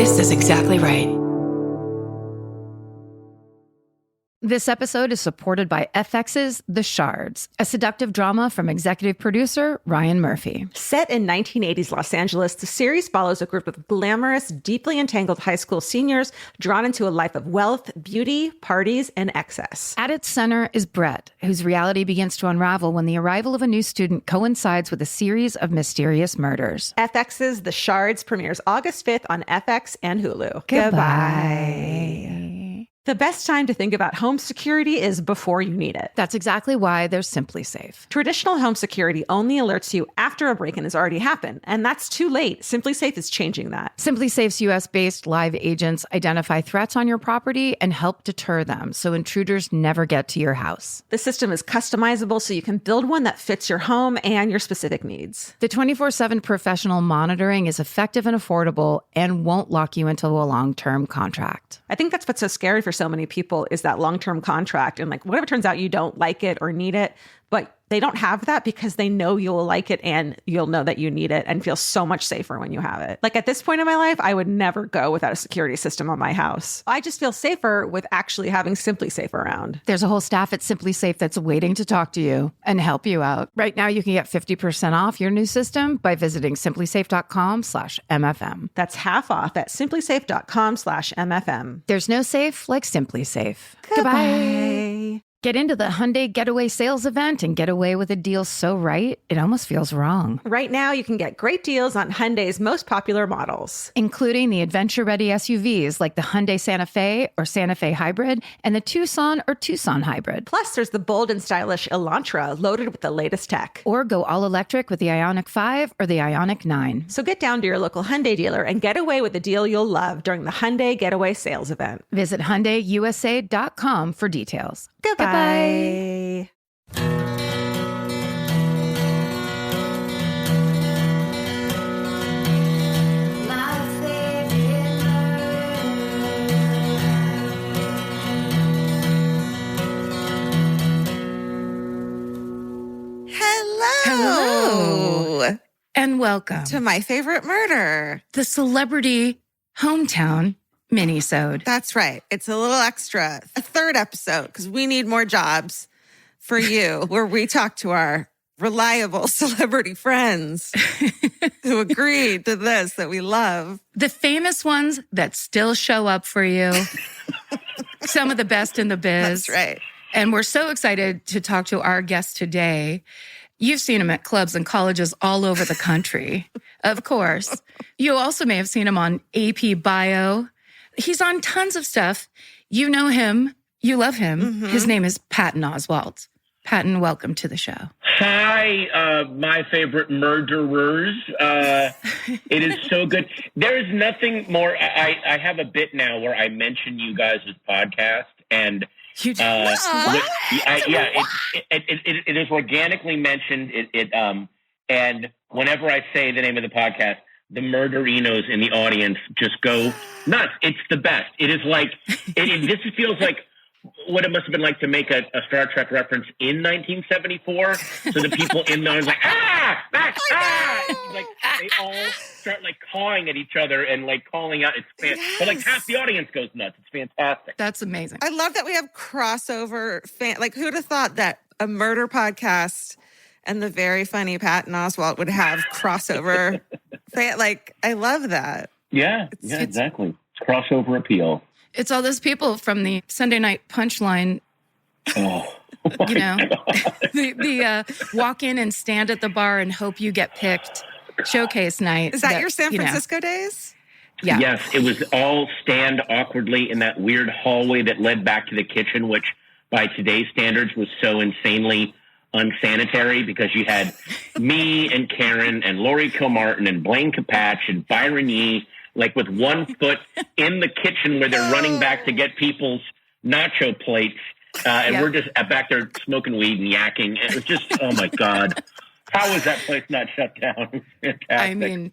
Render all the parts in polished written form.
This is exactly right. This episode is supported by FX's The Shards, a seductive drama from executive producer Ryan Murphy. Set in 1980s Los Angeles, the series follows a group of glamorous, deeply entangled high school seniors drawn into a life of wealth, beauty, parties, and excess. At its center is Brett, whose reality begins to unravel when the arrival of a new student coincides with a series of mysterious murders. FX's The Shards premieres August 5th on FX and Hulu. Goodbye. The best time to think about home security is before you need it. That's exactly why there's Simply Safe. Traditional home security only alerts you after a break-in has already happened, and that's too late. Simply Safe is changing that. Simply Safe's US-based live agents identify threats on your property and help deter them so intruders never get to your house. The system is customizable so you can build one that fits your home and your specific needs. The 24/7 professional monitoring is effective and affordable and won't lock you into a long-term contract. I think that's what's so scary for so many people is that long-term contract. And like, whatever turns out you don't like it or need it, but they don't have that because they know you'll like it and you'll know that you need it and feel so much safer when you have it. Like at this point in my life, I would never go without a security system on my house. I just feel safer with actually having Simply Safe around. There's a whole staff at Simply Safe that's waiting to talk to you and help you out. Right now, you can get 50% off your new system by visiting simplysafe.com/MFM. That's half off at simplysafe.com/MFM. There's no safe like Simply Safe. Goodbye. Get into the Hyundai Getaway Sales Event and get away with a deal so right, it almost feels wrong. Right now, you can get great deals on Hyundai's most popular models, including the adventure-ready SUVs like the Hyundai Santa Fe or Santa Fe Hybrid and the Tucson or Tucson Hybrid. Plus, there's the bold and stylish Elantra loaded with the latest tech. Or go all-electric with the Ioniq 5 or the Ioniq 9. So get down to your local Hyundai dealer and get away with a deal you'll love during the Hyundai Getaway Sales Event. Visit HyundaiUSA.com for details. Goodbye. Hello. And welcome to My Favorite Murder, the celebrity hometown mini-sode. That's right. It's a little extra, a third episode, because we need more jobs for you, where we talk to our reliable celebrity friends who agreed to this that we love. The famous ones that still show up for you. Some of the best in the biz. That's right. And we're so excited to talk to our guest today. You've seen him at clubs and colleges all over the country, of course. You also may have seen him on AP Bio. He's on tons of stuff. You know him. You love him. Mm-hmm. His name is Patton Oswalt. Patton, welcome to the show. Hi, my favorite murderers. It is so good. There is nothing more. I have a bit now where I mention you guys' podcast, and you do? It is organically mentioned. And whenever I say the name of the podcast, the murderinos in the audience just go nuts. It's the best. It is like, this feels like what it must have been like to make a Star Trek reference in 1974. So the people in the audience like, like they all start like cawing at each other and like calling out. It's fantastic. Yes. But like half the audience goes nuts. It's fantastic. That's amazing. I love that we have crossover like who'd have thought that a murder podcast and the very funny Patton Oswalt would have crossover. Like, I love that. Yeah, exactly. It's crossover appeal. It's all those people from the Sunday Night Punchline. Oh, you know, the walk in and stand at the bar and hope you get picked showcase night. Is that your San Francisco days? Yeah. Yes, it was all stand awkwardly in that weird hallway that led back to the kitchen, which by today's standards was so insanely unsanitary because you had me and Karen and Lori Kilmartin and Blaine Capatch and Byron Yee, like with one foot in the kitchen where they're running back to get people's nacho plates. And we're just back there smoking weed and yakking. It was just, oh my God. How was that place not shut down? Fantastic. I mean,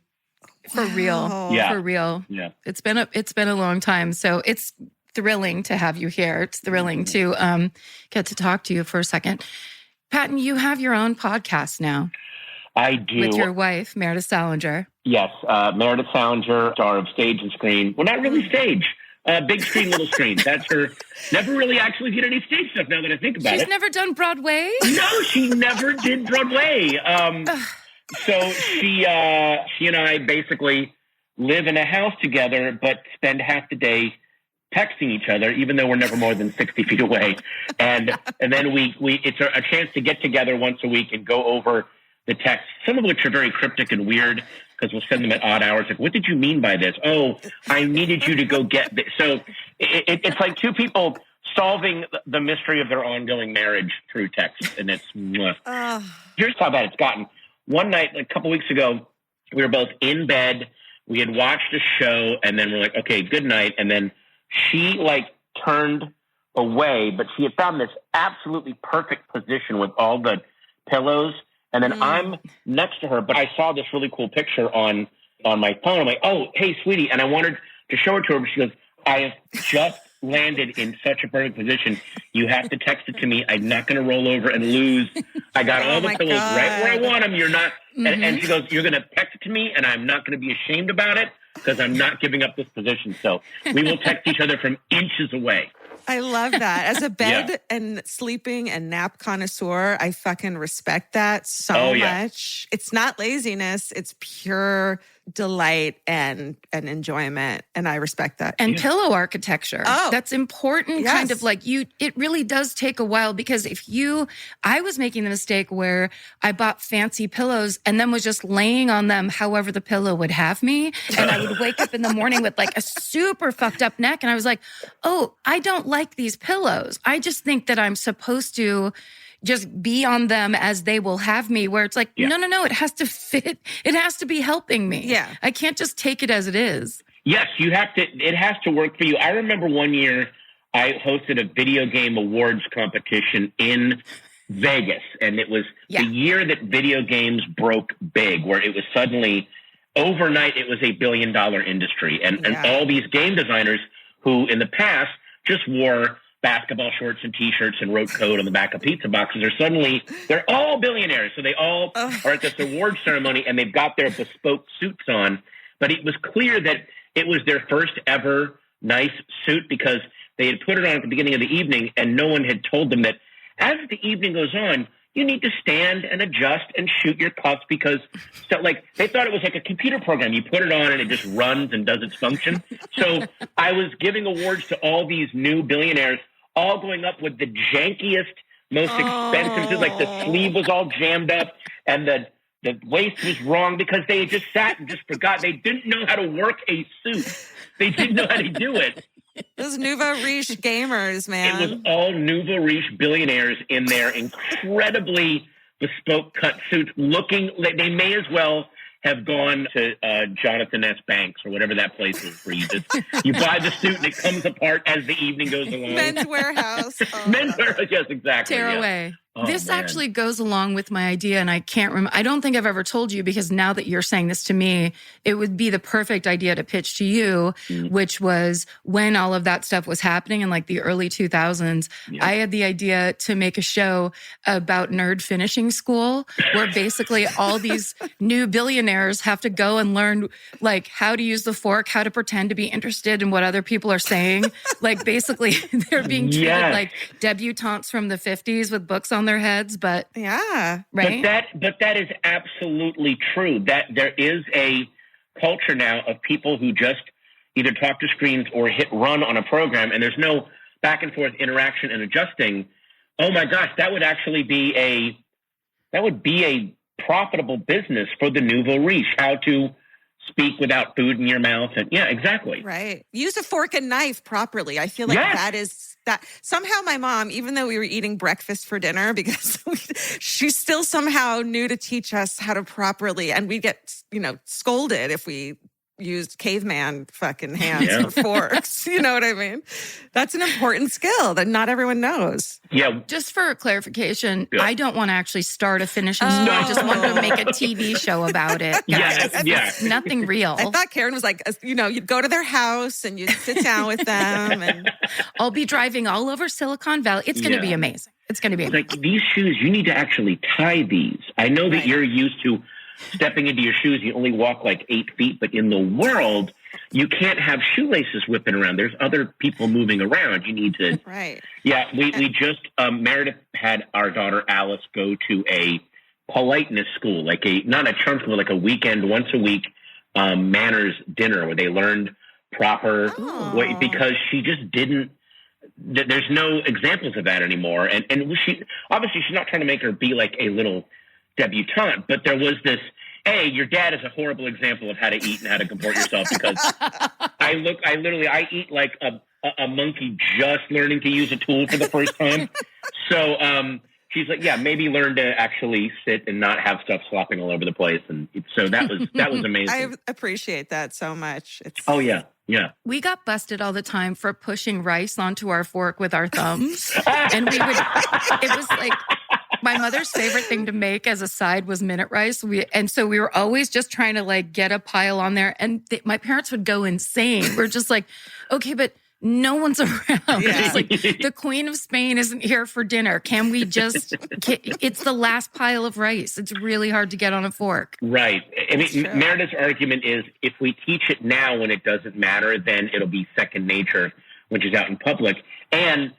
for real. Yeah. For real. Yeah. It's been a long time. So it's thrilling to have you here. It's thrilling to get to talk to you for a second. Patton, you have your own podcast now. I do. With your wife, Meredith Salinger. Yes, Meredith Salinger, star of Stage and Screen. Well, not really stage. Big screen, little screen. That's her. Never really actually did any stage stuff now that I think about it. She's never done Broadway? No, she never did Broadway. So she and I basically live in a house together, but spend half the day texting each other, even though we're never more than 60 feet away. And then we it's a chance to get together once a week and go over the texts, some of which are very cryptic and weird because we'll send them at odd hours. Like, what did you mean by this? Oh, I needed you to go get this. So it's like two people solving the mystery of their ongoing marriage through text. And it's, here's how bad it's gotten. One night, a couple weeks ago, we were both in bed. We had watched a show and then we're like, okay, good night. And then she turned away, but she had found this absolutely perfect position with all the pillows. And then I'm next to her, but I saw this really cool picture on my phone. I'm like, oh, hey, sweetie. And I wanted to show it to her, but she goes, I have just landed in such a perfect position. You have to text it to me. I'm not going to roll over and lose. I got all the pillows right where I want them. You're not. And she goes, you're going to text it to me, and I'm not going to be ashamed about it because I'm not giving up this position. So we will text each other from inches away. I love that. As a bed and sleeping and nap connoisseur, I fucking respect that so much. It's not laziness. It's pure delight and enjoyment. And I respect that. And pillow architecture. Oh. That's important. Yes. Kind of like it really does take a while because I was making the mistake where I bought fancy pillows and then was just laying on them however the pillow would have me. And I would wake up in the morning with a super fucked up neck. And I was like, oh, I don't like these pillows. I just think that I'm supposed to just be on them as they will have me, where it's like, no, it has to fit. It has to be helping me. Yeah. I can't just take it as it is. Yes, it has to work for you. I remember one year I hosted a video game awards competition in Vegas, and it was the year that video games broke big, where it was suddenly overnight, it was $1 billion industry. And all these game designers who in the past just wore basketball shorts and T-shirts and wrote code on the back of pizza boxes they're all billionaires. So they all are at this award ceremony and they've got their bespoke suits on. But it was clear that it was their first ever nice suit because they had put it on at the beginning of the evening and no one had told them that as the evening goes on, you need to stand and adjust and shoot your cuffs because they thought it was like a computer program. You put it on and it just runs and does its function. So I was giving awards to all these new billionaires, all going up with the jankiest, most expensive suit. Like the sleeve was all jammed up and the waist was wrong because they had just sat and just forgot. They didn't know how to work a suit. They didn't know how to do it. Those nouveau riche gamers, man. It was all nouveau riche billionaires in their incredibly bespoke cut suits looking like they may as well have gone to Jonathan S. Banks or whatever that place is where you buy the suit and it comes apart as the evening goes along. Men's Warehouse. Men's Warehouse, yes, exactly. Tearaway. Oh, this man. actually goes along with my idea, and I can't remember. I don't think I've ever told you because now that you're saying this to me, it would be the perfect idea to pitch to you, which was when all of that stuff was happening in the early 2000s. I had the idea to make a show about nerd finishing school, where basically all these new billionaires have to go and learn how to use the fork, how to pretend to be interested in what other people are saying. Basically, they're being treated like debutantes from the 50s with books on their heads, but right. But that is absolutely true. That there is a culture now of people who just either talk to screens or hit run on a program, and there's no back and forth interaction and adjusting. Oh my gosh, that would actually be a profitable business for the nouveau riche. How to speak without food in your mouth, and exactly. Right. Use a fork and knife properly. I feel like that is that. Somehow my mom, even though we were eating breakfast for dinner, because she still somehow knew to teach us how to properly, and we get, scolded if we used caveman fucking hands for forks. You know what I mean? That's an important skill that not everyone knows. Yeah. Just for clarification, I don't want to actually start a finishing school. I just want to make a TV show about it. It's nothing real. I thought Karen was like, you'd go to their house and you'd sit down with them. And I'll be driving all over Silicon Valley. It's going to be amazing. It's going to be It's like, these shoes, you need to actually tie these. I know that you're used to stepping into your shoes. You only walk like 8 feet, but in the world, you can't have shoelaces whipping around. There's other people moving around. You need to. Right. Yeah, we just, Meredith had our daughter Alice go to a politeness school, like not a charm school, like a weekend, once a week manners dinner where they learned proper way, because she just didn't. There's no examples of that anymore, and she obviously she's not trying to make her be like a little debutante, but there was this. Hey, your dad is a horrible example of how to eat and how to comport yourself, because I eat like a monkey just learning to use a tool for the first time. So she's like, yeah, maybe learn to actually sit and not have stuff slopping all over the place. And so that was amazing. I appreciate that so much. Oh, yeah. Yeah. We got busted all the time for pushing rice onto our fork with our thumbs. And it was like my mother's favorite thing to make as a side was minute rice. And so we were always just trying to like get a pile on there. And my parents would go insane. We're just like, okay, but no one's around. Yeah. It's like the Queen of Spain isn't here for dinner. Can we just it's the last pile of rice. It's really hard to get on a fork. Right. I mean, Meredith's argument is if we teach it now when it doesn't matter, then it'll be second nature when she's out in public. And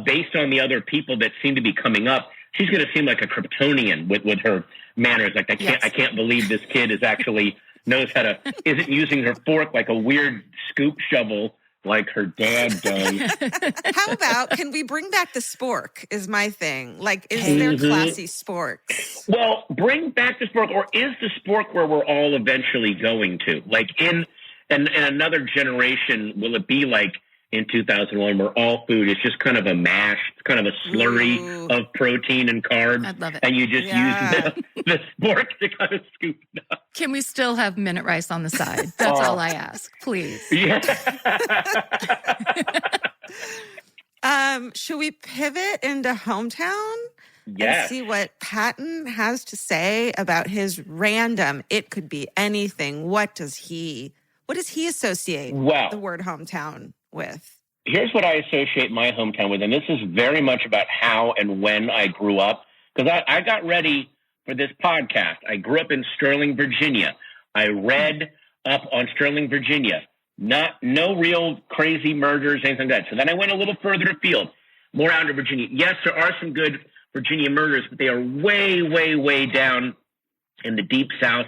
based on the other people that seem to be coming up, she's going to seem like a Kryptonian with her manners. Like, I can't believe this kid is actually isn't using her fork like a weird scoop shovel like her dad does. How about, can we bring back the spork is my thing. Like, is there classy sporks? Well, bring back the spork, or is the spork where we're all eventually going to? Like in another generation, will it be like in 2001 where all food is just kind of a mash, it's kind of a slurry of protein and carbs? I'd love it. And you just use the spork to kind of scoop it up. Can we still have minute rice on the side? That's all I ask, please. Yeah. Should we pivot into hometown? Yes. And see what Patton has to say about his random, it could be anything. What does he associate the word hometown with? Here's what I associate my hometown with, and this is very much about how and when I grew up, because I got ready for this podcast. I grew up in Sterling, Virginia. I read up on Sterling, Virginia. No real crazy murders, anything like that. So then I went a little further afield, more out of Virginia. Yes, there are some good Virginia murders, but they are way, way, way down in the deep south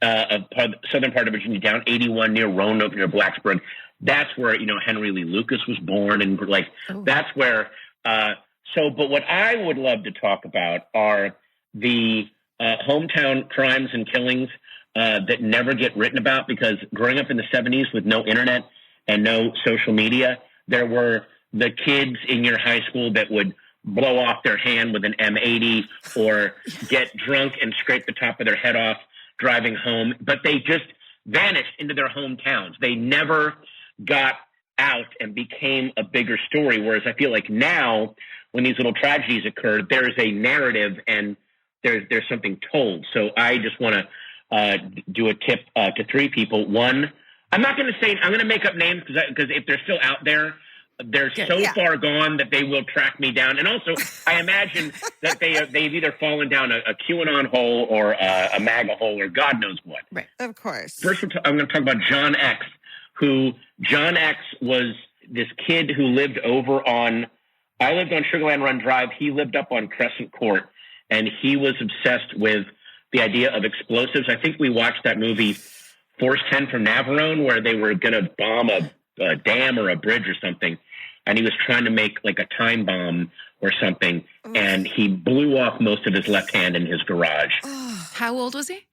southern part of Virginia, down 81 near Roanoke, near Blacksburg. That's where, Henry Lee Lucas was born. And that's where, but what I would love to talk about are the hometown crimes and killings that never get written about, because growing up in the 70s with no internet and no social media, there were the kids in your high school that would blow off their hand with an M80 or get drunk and scrape the top of their head off driving home, but they just vanished into their hometowns. They never got out and became a bigger story. Whereas I feel like now, when these little tragedies occur, there's a narrative and there's something told. So I just want to do a tip to 3 people. One, I'm not going to say, I'm going to make up names because if they're still out there, they're so far gone that they will track me down. And also, I imagine that they've either fallen down a QAnon hole or a MAGA hole or God knows what. Right, of course. First, I'm going to talk about John X, John X was this kid who lived I lived on Sugarland Run Drive. He lived up on Crescent Court, and he was obsessed with the idea of explosives. I think we watched that movie Force 10 from Navarone, where they were going to bomb a dam or a bridge or something. And he was trying to make like a time bomb or something. And he blew off most of his left hand in his garage. How old was he?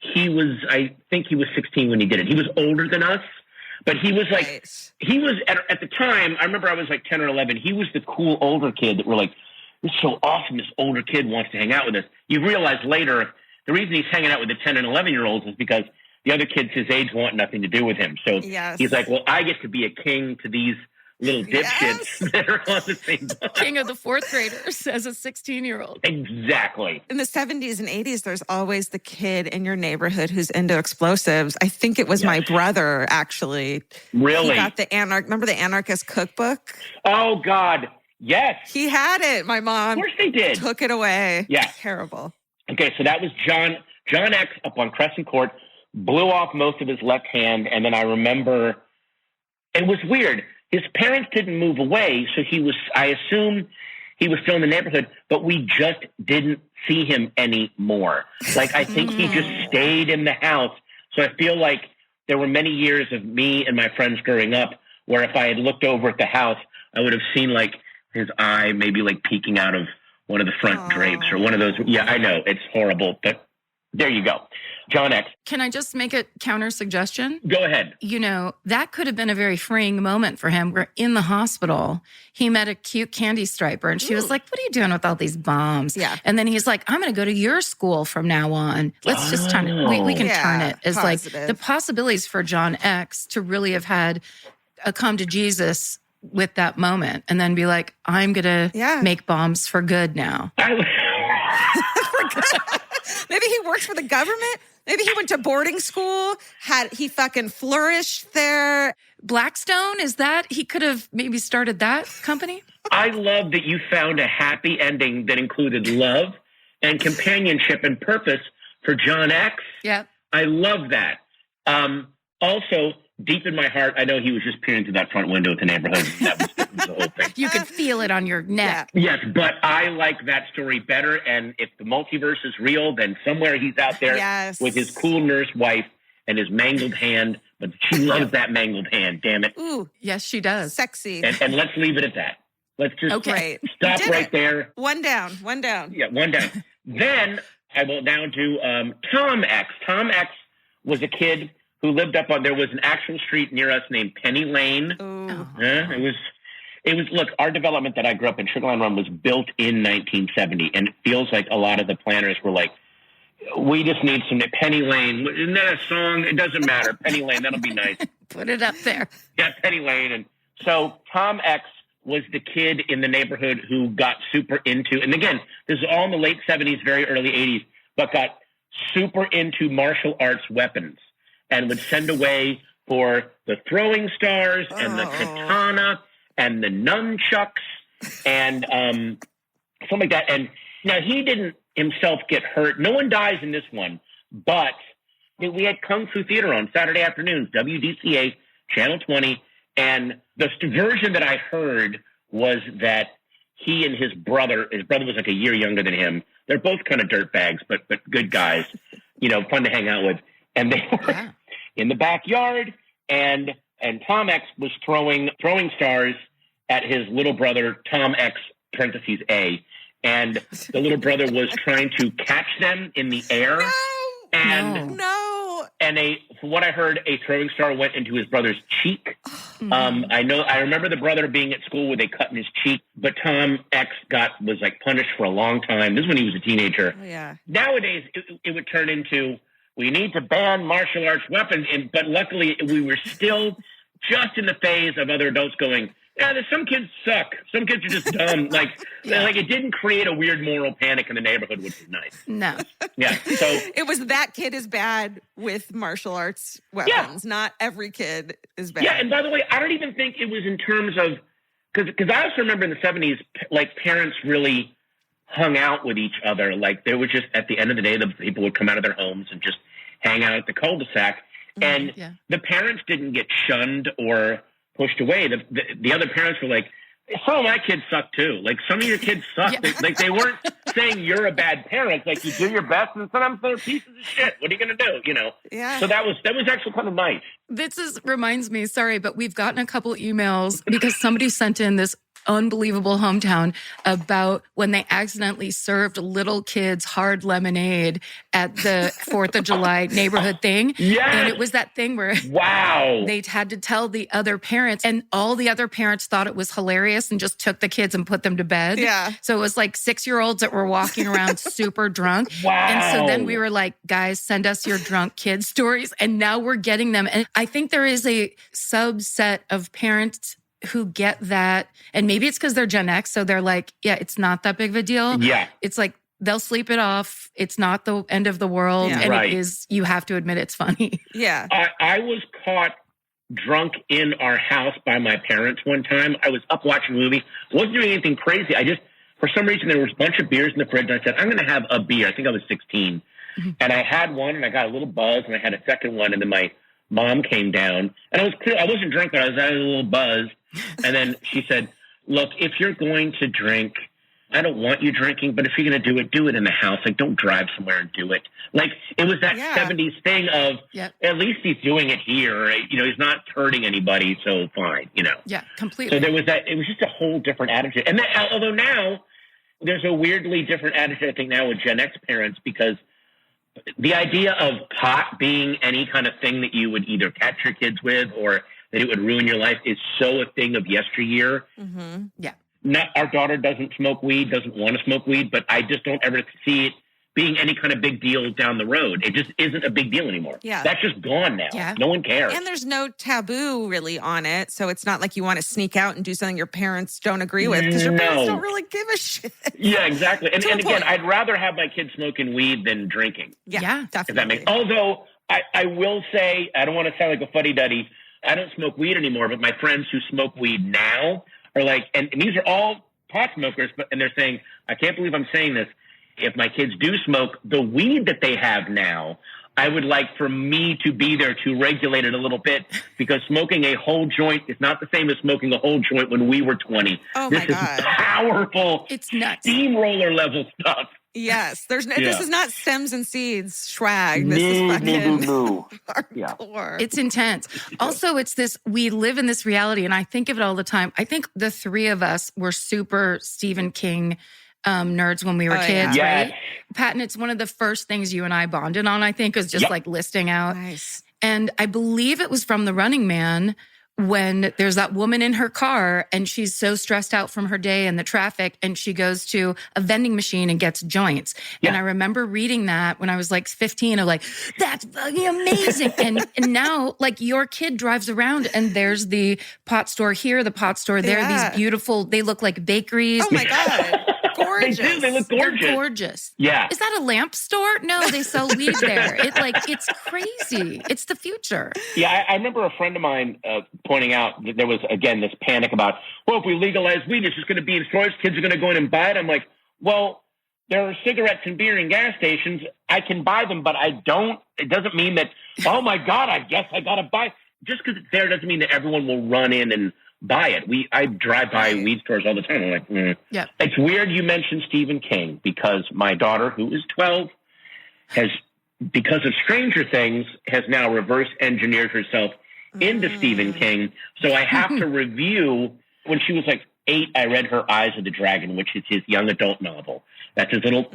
I think he was 16 when he did it. He was older than us, but he was like, he was at the time, I remember I was like 10 or 11. He was the cool older kid that we're like, this is so awesome. This older kid wants to hang out with us. You realize later, the reason he's hanging out with the 10 and 11-year-olds is because the other kids his age want nothing to do with him. So he's like, well, I get to be a king to these little dipshits that are on the same boat. King of the 4th graders as a 16-year-old. Exactly. In the 70s and 80s, there's always the kid in your neighborhood who's into explosives. I think it was my brother, actually. Really? He got remember the Anarchist Cookbook? Oh, God. Yes. He had it. My Of mom course they did. took it away. Yeah. Terrible. Okay, so that was John X up on Crescent Court, blew off most of his left hand, and then I remember it was weird. His parents didn't move away, so I assume he was still in the neighborhood, but we just didn't see him anymore. Like, I think he just stayed in the house. So I feel like there were many years of me and my friends growing up where if I had looked over at the house, I would have seen like his eye maybe like peeking out of one of the front drapes or one of those. Yeah, I know it's horrible, but there you go. John X. Can I just make a counter suggestion? Go ahead. You know, that could have been a very freeing moment for him. Where in the hospital, he met a cute candy striper and she was like, what are you doing with all these bombs? Yeah. And then he's like, I'm going to go to your school from now on. Let's just turn it. We can turn it as positive. like the possibilities for John X to really have had a come to Jesus with that moment and then be like, I'm going to make bombs for good now. Maybe he works for the government. Maybe he went to boarding school. He fucking flourished there. Blackstone, is that he could have maybe started that company? I love that you found a happy ending that included love and companionship and purpose for John X. Yeah. I love that. Also, deep in my heart, I know he was just peering through that front window at the neighborhood. That was the whole thing. You could feel it on your neck. Yes, but I like that story better. And if the multiverse is real, then somewhere he's out there with his cool nurse wife and his mangled hand. But she loves that mangled hand, damn it. Ooh. Yes, she does. Sexy. And let's leave it at that. Let's just stop right there. One down. Yeah, one down. Then I will now do Tom X. Tom X was a kid who lived up on, there was an actual street near us named Penny Lane. It was, look, our development that I grew up in, Sugar Line Run, was built in 1970. And it feels like a lot of the planners were like, we just need some Penny Lane. Isn't that a song? It doesn't matter. Penny Lane, that'll be nice. Put it up there. Yeah, Penny Lane. And so Tom X was the kid in the neighborhood who got super into, and again, this is all in the late 70s, very early 80s, but got super into martial arts weapons and would send away for the throwing stars and the katana and the nunchucks and something like that. And now he didn't himself get hurt. No one dies in this one, but we had Kung Fu Theater on Saturday afternoons, WDCA, Channel 20, and the version that I heard was that he and his brother was like a year younger than him. They're both kind of dirtbags, but good guys, fun to hang out with. And they were in the backyard, and Tom X was throwing stars at his little brother, Tom X, parentheses A. And the little brother was trying to catch them in the air. And from what I heard, a throwing star went into his brother's cheek. I remember the brother being at school with a cut in his cheek, but Tom X was like punished for a long time. This is when he was a teenager. Oh, yeah. Nowadays, it would turn into, we need to ban martial arts weapons. But luckily, we were still just in the phase of other adults going, there's some kids suck. Some kids are just dumb. Like it didn't create a weird moral panic in the neighborhood, which is nice. No. Yeah. So it was that kid is bad with martial arts weapons. Not every kid is bad. Yeah. And by the way, I don't even think it was in terms of, because I also remember in the 70s, like parents really hung out with each other. Like there was just, at the end of the day, the people would come out of their homes and just hang out at the cul-de-sac. And the parents didn't get shunned or pushed away. The other parents were like, some of my kids suck too. Like some of your kids suck. They weren't saying you're a bad parent. Like you do your best and sometimes they're pieces of shit. What are you going to do? Yeah. So that was actually kind of nice. This reminds me, sorry, but we've gotten a couple emails because somebody sent in this unbelievable hometown about when they accidentally served little kids hard lemonade at the 4th of July neighborhood thing. Yes. And it was that thing where they had to tell the other parents, and all the other parents thought it was hilarious and just took the kids and put them to bed. Yeah. So it was like 6-year-olds that were walking around super drunk. Wow. And so then we were like, guys, send us your drunk kid stories. And now we're getting them. And I think there is a subset of parents who get that, and maybe it's because they're Gen X, so they're like, yeah, it's not that big of a deal. Yeah. It's like, they'll sleep it off. It's not the end of the world. Yeah. And it is, you have to admit it's funny. Yeah. I was caught drunk in our house by my parents one time. I was up watching a movie. Wasn't doing anything crazy. For some reason, there was a bunch of beers in the fridge, and I said, I'm going to have a beer. I think I was 16. And I had one, and I got a little buzz, and I had a second one, and then my mom came down. And I wasn't drunk, but I was a little buzzed. And then she said, look, if you're going to drink, I don't want you drinking, but if you're going to do it in the house. Like, don't drive somewhere and do it. Like, it was that 70s thing of, at least he's doing it here. He's not hurting anybody, so fine, Yeah, completely. So there was that. It was just a whole different attitude. And then, although now there's a weirdly different attitude, I think, now with Gen X parents, because the idea of pot being any kind of thing that you would either catch your kids with or that it would ruin your life is so a thing of yesteryear. Mm-hmm. Yeah. Our daughter doesn't smoke weed, doesn't want to smoke weed, but I just don't ever see it being any kind of big deal down the road. It just isn't a big deal anymore. Yeah. That's just gone now. Yeah. No one cares. And there's no taboo really on it. So it's not like you want to sneak out and do something your parents don't agree with because your parents don't really give a shit. Yeah, exactly. And again, point. I'd rather have my kids smoking weed than drinking. Yeah, definitely. If that makes, although I will say, I don't want to sound like a fuddy-duddy, I don't smoke weed anymore, but my friends who smoke weed now are like, and these are all pot smokers, and they're saying, I can't believe I'm saying this. If my kids do smoke, the weed that they have now, I would like for me to be there to regulate it a little bit because smoking a whole joint is not the same as smoking a whole joint when we were 20. Oh, this my is God. Powerful, it's nuts. Steamroller level stuff. Yes. This is not stems and seeds swag. This is fucking hardcore. It's intense. Also, it's this, we live in this reality, and I think of it all the time. I think the three of us were super Stephen King nerds when we were kids, Yes. right? Patton, it's one of the first things you and I bonded on, I think, was just like listing out. Nice. And I believe it was from The Running Man when there's that woman in her car and she's so stressed out from her day and the traffic, and she goes to a vending machine and gets joints. Yeah. And I remember reading that when I was like 15, of like, that's fucking amazing. and now, like, your kid drives around and there's the pot store here, the pot store there, these beautiful, they look like bakeries. Oh my God. Gorgeous. They do. They look gorgeous. They're gorgeous. Yeah. Is that a lamp store? No, they sell weed there. It's crazy. It's the future. Yeah, I remember a friend of mine pointing out that there was, again, this panic about, well, if we legalize weed, it's just going to be in stores. Kids are going to go in and buy it. I'm like, well, there are cigarettes and beer in gas stations. I can buy them, but it doesn't mean that, oh my God, I guess I got to buy. Just because it's there doesn't mean that everyone will run in and buy it. I drive by weed stores all the time. I'm like, Yeah. It's weird you mentioned Stephen King because my daughter, who is 12, has, because of Stranger Things, has now reverse engineered herself into Stephen King. So I have to review. When she was like 8, I read her Eyes of the Dragon, which is his young adult novel. That's his little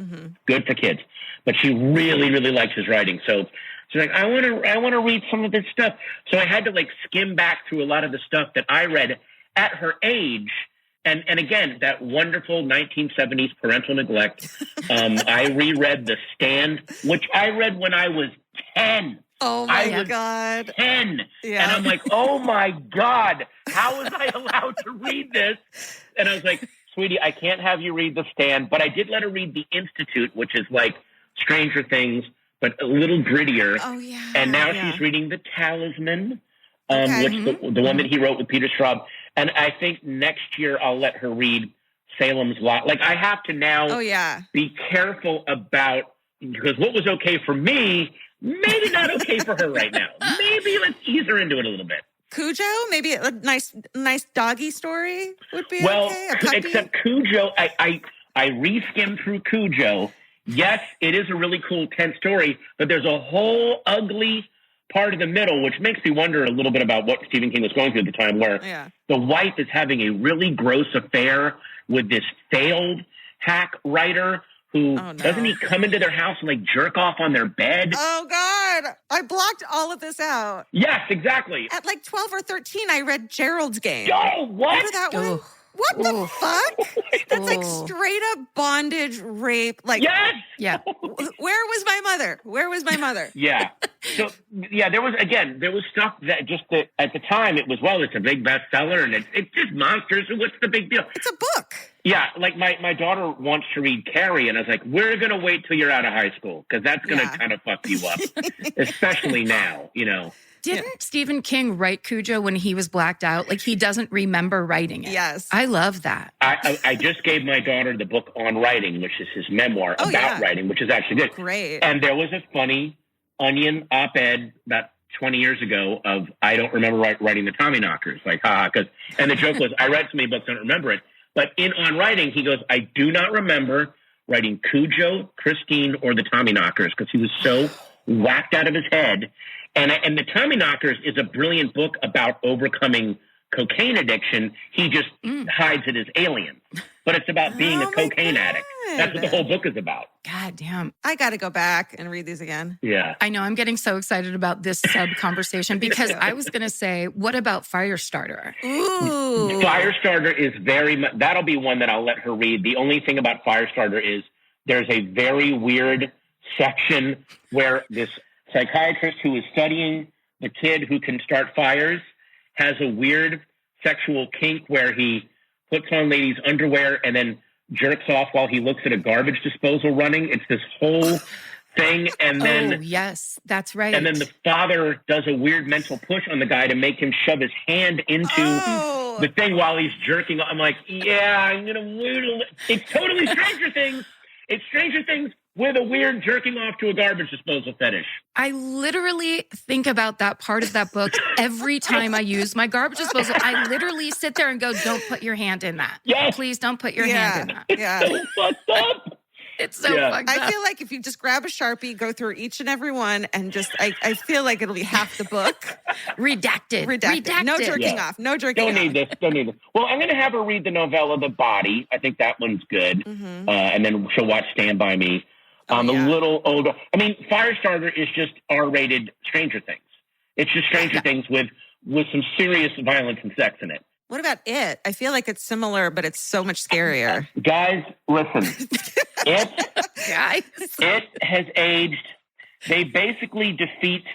good for kids. But she really, really likes his writing. So she's like, I want to read some of this stuff. So I had to like skim back through a lot of the stuff that I read at her age. And again, that wonderful 1970s parental neglect. I reread The Stand, which I read when I was 10. Oh my God. 10. Yeah. And I'm like, oh my God, how was I allowed to read this? And I was like, sweetie, I can't have you read The Stand, but I did let her read The Institute, which is like Stranger Things, but a little grittier. Oh, yeah. And now she's reading The Talisman, which the one that he wrote with Peter Straub. And I think next year I'll let her read Salem's Lot. Like, I have to now be careful about, because what was okay for me, maybe not okay for her right now. Maybe let's ease her into it a little bit. Cujo, maybe a nice doggy story would be okay. Except Cujo, I re-skimmed through Cujo. Yes, it is a really cool, tense story, but there's a whole ugly part of the middle, which makes me wonder a little bit about what Stephen King was going through at the time, where the wife is having a really gross affair with this failed hack writer who doesn't he come into their house and like jerk off on their bed? Oh God, I blocked all of this out. Yes, exactly. At like 12 or 13, I read Gerald's Game. Oh, what? Remember that one? What the fuck? That's like straight up bondage, rape. Like, yes. Yeah. Where was my mother? Where was my mother? Yeah. So there was stuff that just at the time it was, well, it's a big bestseller and it's just monsters. So what's the big deal? It's a book. Yeah. Like my daughter wants to read Carrie, and I was like, we're going to wait till you're out of high school because that's going to kind of fuck you up, especially now, Didn't Stephen King write Cujo when he was blacked out? Like he doesn't remember writing it. Yes. I love that. I just gave my daughter the book on writing, which is his memoir about writing, which is actually good. Great. And there was a funny Onion op-ed about 20 years ago of, I don't remember writing the Tommyknockers. Like, and the joke was, I read so many books, I don't remember it. But on writing, he goes, I do not remember writing Cujo, Christine, or the Tommyknockers because he was so whacked out of his head. And the Tommyknockers is a brilliant book about overcoming cocaine addiction. He just hides it as alien. But it's about being a cocaine addict. That's what the whole book is about. God damn. I got to go back and read these again. Yeah. I know. I'm getting so excited about this sub-conversation because I was going to say, what about Firestarter? Ooh. Firestarter is very much, that'll be one that I'll let her read. The only thing about Firestarter is there's a very weird section where this psychiatrist who is studying the kid who can start fires has a weird sexual kink where he puts on ladies' underwear and then jerks off while he looks at a garbage disposal running. It's this whole thing. And then, yes, that's right. And then the father does a weird mental push on the guy to make him shove his hand into the thing while he's jerking. I'm like, yeah, I'm going to, it's totally Stranger Things. It's Stranger Things with a weird jerking off to a garbage disposal fetish. I literally think about that part of that book every time I use my garbage disposal. I literally sit there and go, don't put your hand in that. Yes. Please don't put your hand in that. Yeah. So fucked up. It's so fucked up. I feel like if you just grab a Sharpie, go through each and every one, and just, I feel like it'll be half the book. Redacted. No jerking off. No jerking off. Don't need this. Well, I'm going to have her read the novella, The Body. I think that one's good. Mm-hmm. And then she'll watch Stand By Me. A little older. I mean, Firestarter is just R-rated Stranger Things. It's just Stranger Things with some serious violence and sex in it. What about It? I feel like it's similar, but it's so much scarier. Guys, listen. It has aged. They basically defeat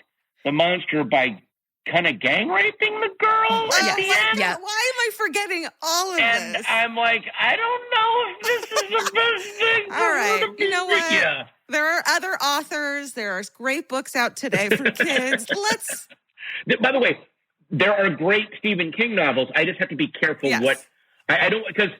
the monster by kind of gang raping the girl at the end. Yeah. Why am I forgetting all of And this? I'm like, I don't know if this is the best thing. All right. You know what? Yeah. There are other authors. There are great books out today for kids. By the way, there are great Stephen King novels. I just have to be careful what I don't, because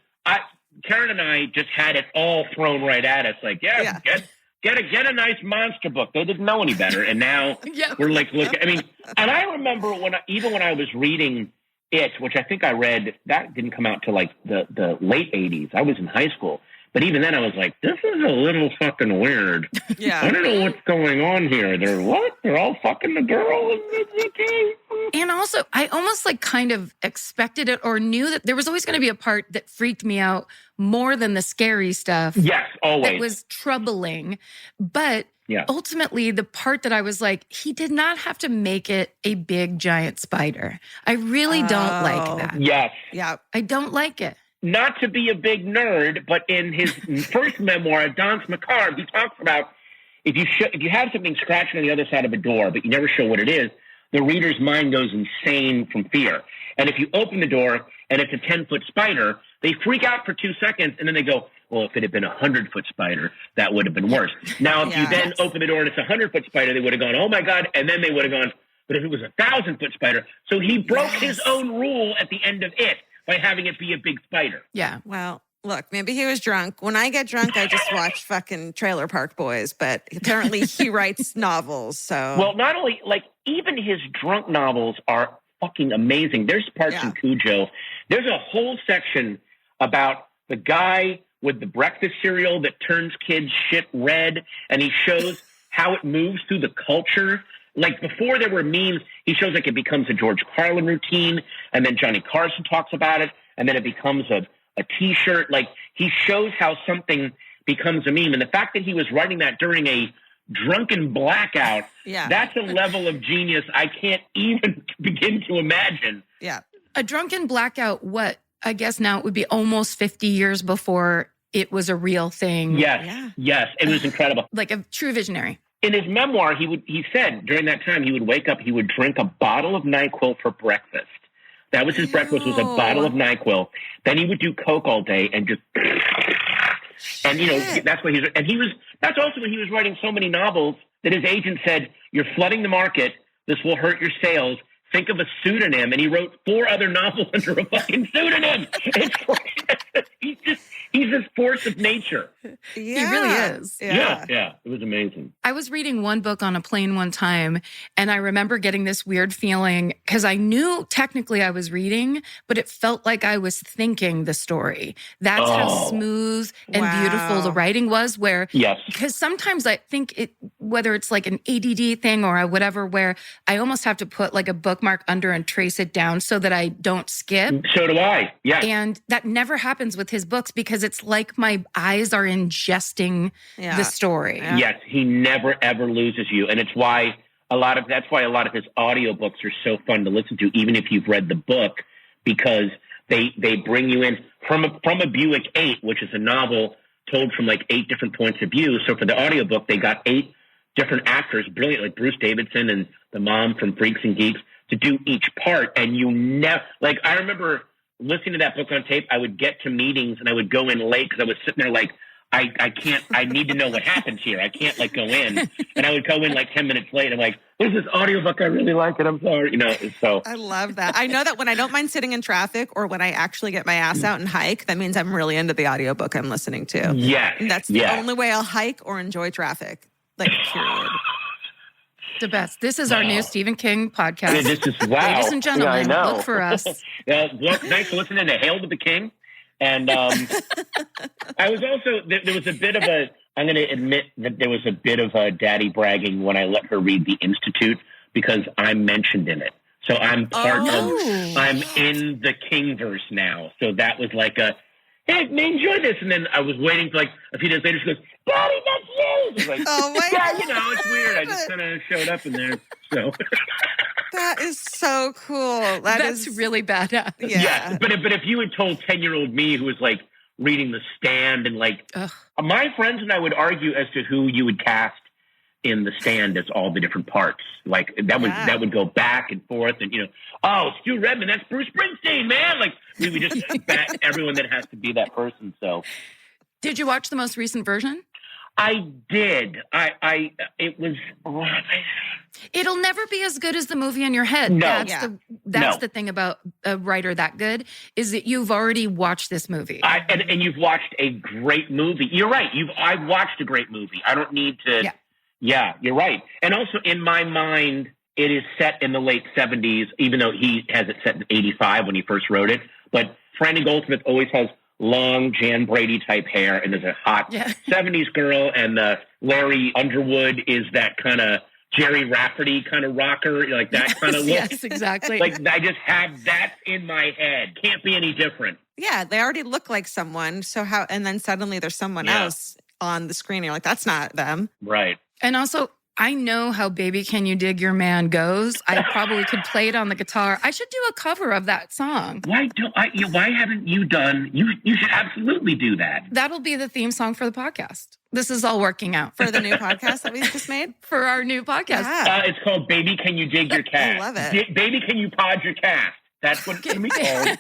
Karen and I just had it all thrown right at us. Like, get a nice monster book. They didn't know any better, and now we're like, look. I mean, and I remember when I was reading It, which I think I read, that didn't come out till like the late '80s. I was in high school, but even then I was like, this is a little fucking weird. Yeah, I don't know what's going on here. They're all fucking the girl. And also, I almost like kind of expected it or knew that there was always going to be a part that freaked me out more than the scary stuff. Yes, always. That was troubling. But ultimately, the part that I was like, he did not have to make it a big, giant spider. I really don't like that. Yes. Yeah. I don't like it. Not to be a big nerd, but in his first memoir, Danse Macabre, he talks about if you have something scratching on the other side of a door, but you never show what it is, the reader's mind goes insane from fear. And if you open the door and it's a 10-foot spider, they freak out for 2 seconds and then they go, well, if it had been a 100-foot spider, that would have been worse. Now, if you then open the door and it's a 100-foot spider, they would have gone, oh my God. And then they would have gone, but if it was a 1,000-foot spider. So he broke his own rule at the end of It by having it be a big spider. Yeah. Well, look, maybe he was drunk. When I get drunk, I just watch fucking Trailer Park Boys, but apparently he writes novels. So, well, not only, like, even his drunk novels are fucking amazing. There's parts in Cujo. There's a whole section about the guy with the breakfast cereal that turns kids shit red, and he shows how it moves through the culture. Like, before there were memes, he shows like it becomes a George Carlin routine, and then Johnny Carson talks about it, and then it becomes a T-shirt. Like, he shows how something becomes a meme. And the fact that he was writing that during a drunken blackout, that's a level of genius I can't even begin to imagine. Yeah. A drunken blackout, what? I guess now it would be almost 50 years before it was a real thing. Yes. It was incredible. Like a true visionary. In his memoir, he said during that time he would wake up, he would drink a bottle of NyQuil for breakfast. That was his breakfast, was a bottle of NyQuil. Then he would do coke all day and just, and that's what that's also when he was writing so many novels that his agent said, you're flooding the market This will hurt your sales. Think of a pseudonym. And he wrote 4 other novels under a fucking pseudonym. It's like, he's this force of nature. Yeah. He really is. Yeah. It was amazing. I was reading one book on a plane one time, and I remember getting this weird feeling because I knew technically I was reading, but it felt like I was thinking the story. That's how smooth and beautiful the writing was. Because sometimes I think whether it's like an ADD thing or whatever, where I almost have to put like a bookmark under and trace it down so that I don't skip. So do I. Yeah. And that never happens with his books because it's like my eyes are ingesting the story. Yeah. Yes, he never ever loses you, and that's why a lot of his audiobooks are so fun to listen to, even if you've read the book, because they bring you in from a Buick 8, which is a novel told from like 8 different points of view. So for the audiobook, they got 8 different actors, brilliant, like Bruce Davidson and the mom from Freaks and Geeks, to do each part, and you never like. I remember listening to that book on tape. I would get to meetings and I would go in late because I was sitting there like, I can't, I need to know what happens here. I can't like go in. And I would go in like 10 minutes late. I'm like, there's this audiobook. I really like it. I'm sorry. So. I love that. I know that when I don't mind sitting in traffic or when I actually get my ass out and hike, that means I'm really into the audiobook I'm listening to. Yes. And that's the only way I'll hike or enjoy traffic. Like, period. The best. This is our new Stephen King podcast. This is wow. Ladies and gentlemen, yeah, look for us. Thanks for listening to Hail to the King. And I was also, there was a bit of I'm going to admit that there was a bit of a daddy bragging when I let her read The Institute because I'm mentioned in it. So I'm I'm in the Kingverse now. So that was like hey, enjoy this. And then I was waiting for like a few days later. She goes, Daddy, that's you. I was like, oh my God. It's weird. I just kind of showed up in there. So that is so cool. That's really badass. Yeah. But if you had told 10-year-old me who was like reading The Stand and like my friends and I would argue as to who you would cast in The Stand as all the different parts. Like that would go back and forth and Stu Redman, that's Bruce Springsteen, man. Like we would just bat everyone that has to be that person. So did you watch the most recent version? I did. It was. It'll never be as good as the movie in your head. No. That's the thing about a writer that good is that you've already watched this movie. And you've watched a great movie. You're right. I've watched a great movie. I don't need to. Yeah, you're right. And also in my mind, it is set in the late 70s, even though he has it set in 85 when he first wrote it. But Franny Goldsmith always has long Jan Brady type hair, and there's a hot 70s girl, and Larry Underwood is that kind of Jerry Rafferty kind of rocker, like that kind of look. Yes, exactly. Like I just have that in my head. Can't be any different. Yeah, they already look like someone. So how? And then suddenly there's someone else on the screen. And you're like, that's not them, right? And also, I know how Baby Can You Dig Your Man goes. I probably could play it on the guitar. I should do a cover of that song. Why haven't you done? You should absolutely do that. That'll be the theme song for the podcast. This is all working out. For the new podcast that we just made? For our new podcast. Yeah. It's called Baby Can You Dig Your Cast. I love it. Baby Can You Pod Your Cast. That's what it's going to be called.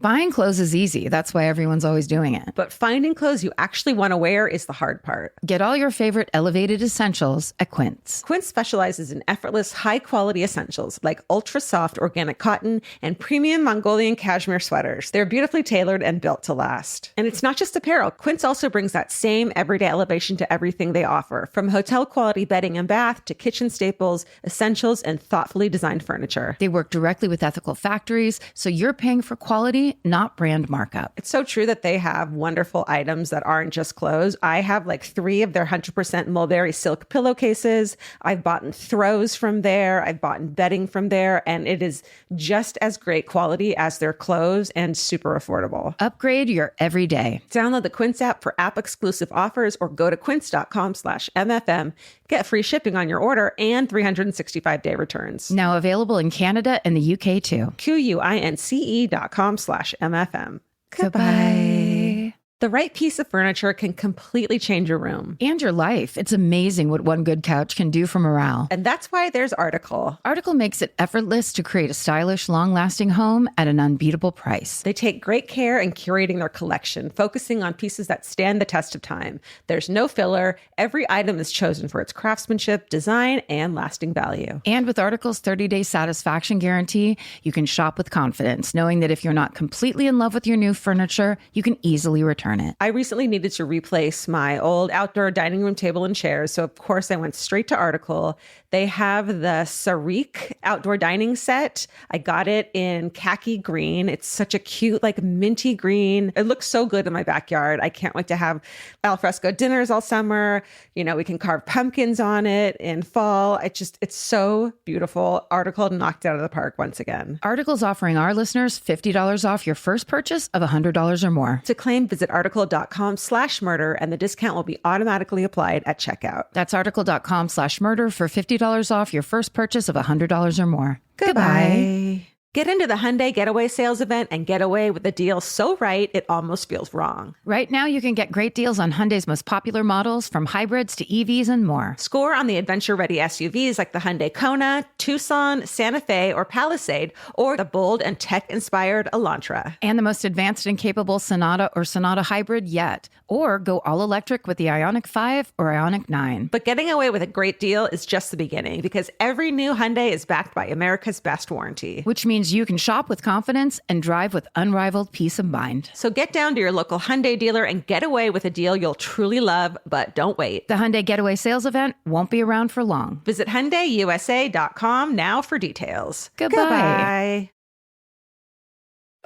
Buying clothes is easy. That's why everyone's always doing it. But finding clothes you actually want to wear is the hard part. Get all your favorite elevated essentials at Quince. Quince specializes in effortless, high-quality essentials like ultra-soft organic cotton and premium Mongolian cashmere sweaters. They're beautifully tailored and built to last. And it's not just apparel. Quince also brings that same everyday elevation to everything they offer, from hotel-quality bedding and bath to kitchen staples, essentials, and thoughtfully designed furniture. They work directly with ethical factories, so you're paying for quality, not brand markup. It's so true that they have wonderful items that aren't just clothes. I have like 3 of their 100% mulberry silk pillowcases. I've bought throws from there. I've bought bedding from there. And it is just as great quality as their clothes and super affordable. Upgrade your everyday. Download the Quince app for app-exclusive offers or go to quince.com/MFM. Get free shipping on your order and 365-day returns. Now available in Canada and the UK too. QUINCE.com/MFM. Goodbye. The right piece of furniture can completely change your room. And your life. It's amazing what one good couch can do for morale. And that's why there's Article. Article makes it effortless to create a stylish, long-lasting home at an unbeatable price. They take great care in curating their collection, focusing on pieces that stand the test of time. There's no filler. Every item is chosen for its craftsmanship, design, and lasting value. And with Article's 30-day satisfaction guarantee, you can shop with confidence, knowing that if you're not completely in love with your new furniture, you can easily return it. I recently needed to replace my old outdoor dining room table and chairs, so of course I went straight to Article. They have the Sarik outdoor dining set. I got it in khaki green. It's such a cute, like minty green. It looks so good in my backyard. I can't wait to have alfresco dinners all summer. You know, we can carve pumpkins on it in fall. It's so beautiful. Article knocked it out of the park once again. Article's offering our listeners $50 off your first purchase of $100 or more. To claim, visit article.com/murder, and the discount will be automatically applied at checkout. That's article.com/murder for $50 off your first purchase of $100 or more. Goodbye. Get into the Hyundai Getaway Sales Event and get away with a deal so right, it almost feels wrong. Right now, you can get great deals on Hyundai's most popular models, from hybrids to EVs and more. Score on the adventure-ready SUVs like the Hyundai Kona, Tucson, Santa Fe, or Palisade, or the bold and tech-inspired Elantra. And the most advanced and capable Sonata or Sonata Hybrid yet. Or go all-electric with the Ioniq 5 or Ioniq 9. But getting away with a great deal is just the beginning, because every new Hyundai is backed by America's Best Warranty. Which means you can shop with confidence and drive with unrivaled peace of mind. So get down to your local Hyundai dealer and get away with a deal you'll truly love, but don't wait. The Hyundai Getaway Sales Event won't be around for long. Visit HyundaiUSA.com now for details. Goodbye.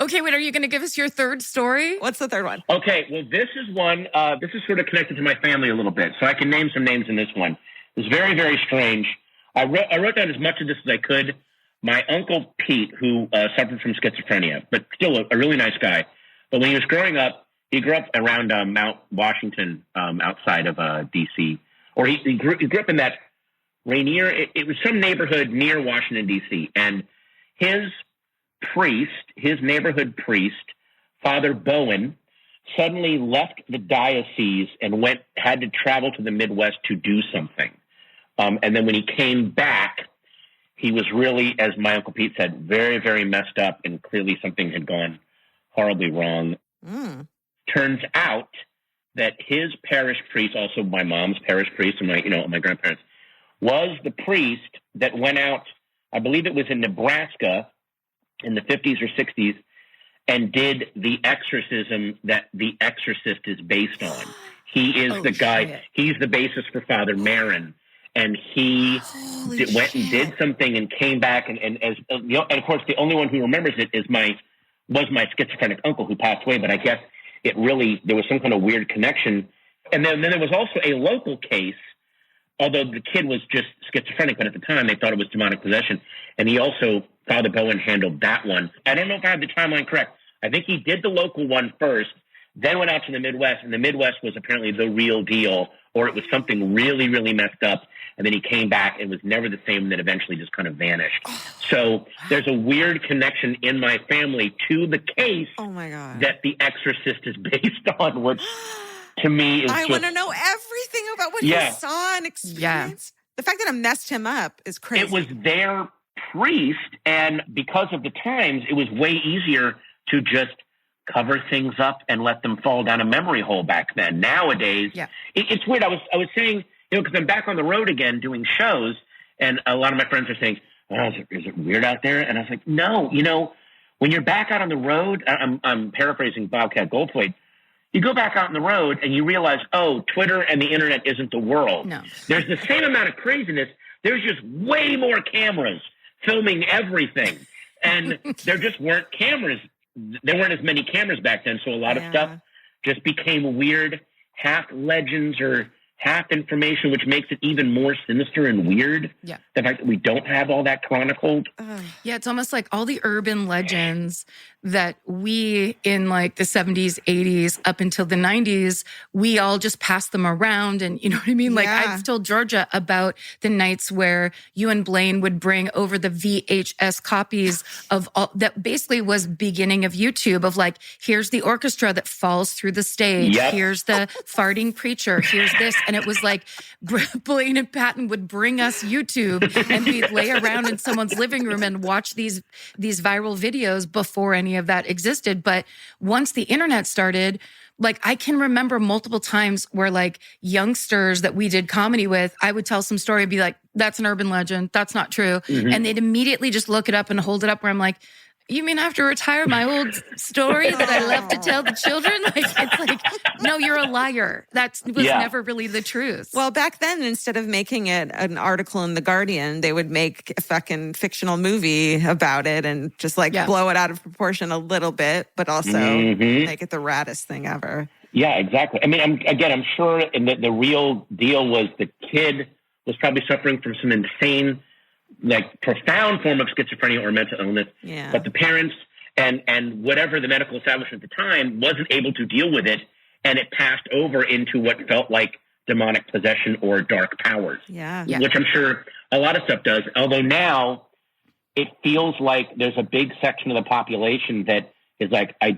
Okay, wait, are you going to give us your third story? What's the third one? Okay, well, this is one, this is sort of connected to my family a little bit, so I can name some names in this one. It's very, very strange. I wrote down as much of this as I could. My uncle Pete, who suffered from schizophrenia, but still a really nice guy. But when he was growing up, he grew up around Mount Washington, outside of D.C. Or he grew up in that Rainier. It was some neighborhood near Washington, D.C. And his neighborhood priest, Father Bowen, suddenly left the diocese and had to travel to the Midwest to do something. And then when he came back, he was really, as my Uncle Pete said, very, very messed up, and clearly something had gone horribly wrong. Turns out that his parish priest, also my mom's parish priest and my grandparents, was the priest that went out, I believe it was in Nebraska in the 50s or 60s, and did the exorcism that The Exorcist is based on. He is the guy, shit. He's the basis for Father Marin. And he went and did something and came back, and of course the only one who remembers it was my schizophrenic uncle who passed away. But I guess there was some kind of weird connection. And then there was also a local case, although the kid was just schizophrenic, but at the time they thought it was demonic possession. And Father Bowen handled that one. I don't know if I have the timeline correct. I think he did the local one first, then went out to the Midwest, and the Midwest was apparently the real deal, or it was something really, really messed up. And then he came back and was never the same, and then eventually just kind of vanished. So there's a weird connection in my family to the case that The Exorcist is based on, which to me is I want to know everything about what he saw and experienced. Yeah. The fact that it messed him up is crazy. It was their priest, and because of the times, it was way easier to just cover things up and let them fall down a memory hole back then. Nowadays, it's weird. I was saying, because I'm back on the road again doing shows, and a lot of my friends are saying, is it weird out there? And I was like, no, when you're back out on the road, I'm paraphrasing Bobcat Goldthwait, you go back out on the road and you realize, Twitter and the internet isn't the world. No. There's the same amount of craziness. There's just way more cameras filming everything. And there just weren't cameras. There weren't as many cameras back then. So a lot of stuff just became weird half legends or half information, which makes it even more sinister and weird. Yeah. The fact that we don't have all that chronicled. Yeah, it's almost like all the urban legends that we in like the 70s, 80s, up until the 90s, we all just passed them around. And you know what I mean? Like Yeah. I've told Georgia about the nights where you and Blaine would bring over the VHS copies of all that basically was beginning of YouTube of like, here's the orchestra that falls through the stage. Yep. Here's the farting preacher. Here's this. And it was like Blaine and Patton would bring us YouTube and we'd lay around in someone's living room and watch these viral videos before any of that existed. But once the internet started, like I can remember multiple times where like youngsters that we did comedy with, I would tell some story and be like, that's an urban legend. That's not true. And they'd immediately just look it up and hold it up where I'm like, you mean I have to retire my old story that I love to tell the children? Like, it's like, no, you're a liar. That was never really the truth. Well, back then, instead of making it an article in The Guardian, they would make a fucking fictional movie about it and just like blow it out of proportion a little bit, but also make it the raddest thing ever. Yeah, exactly. I mean, I'm sure the real deal was the kid was probably suffering from some insane, like profound form of schizophrenia or mental illness. Yeah. But the parents and whatever the medical establishment at the time wasn't able to deal with it. And it passed over into what felt like demonic possession or dark powers, Yeah. which I'm sure a lot of stuff does. Although now it feels like there's a big section of the population that is like, I